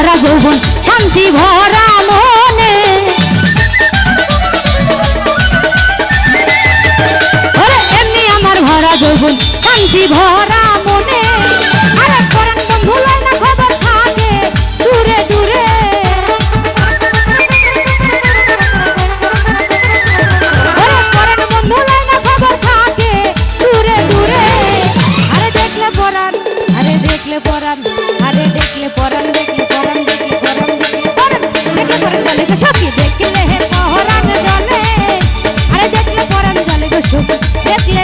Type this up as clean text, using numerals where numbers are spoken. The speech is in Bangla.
ভরা যৌবন শান্তি ভরা মনে ওরে এমনি আমার ভরা যৌবন শান্তি ভরা মনে আরে পরাণ বন্ধু লাই না খবর থাকে দূরে দূরে ওরে পরাণ বন্ধু লাই না খবর থাকে দূরে দূরে আরে দেখলে পরাণ আরে দেখলে পরাণ আরে দেখলে পরাণ দেখলে পরাণ দেখলে পরাণ দেখলে পরাণ দেখলে পরাণ জলে গো সখী দেখলে হে পরাণ জলে আরে দেখলে পরাণ জলে গো সখী দেখলে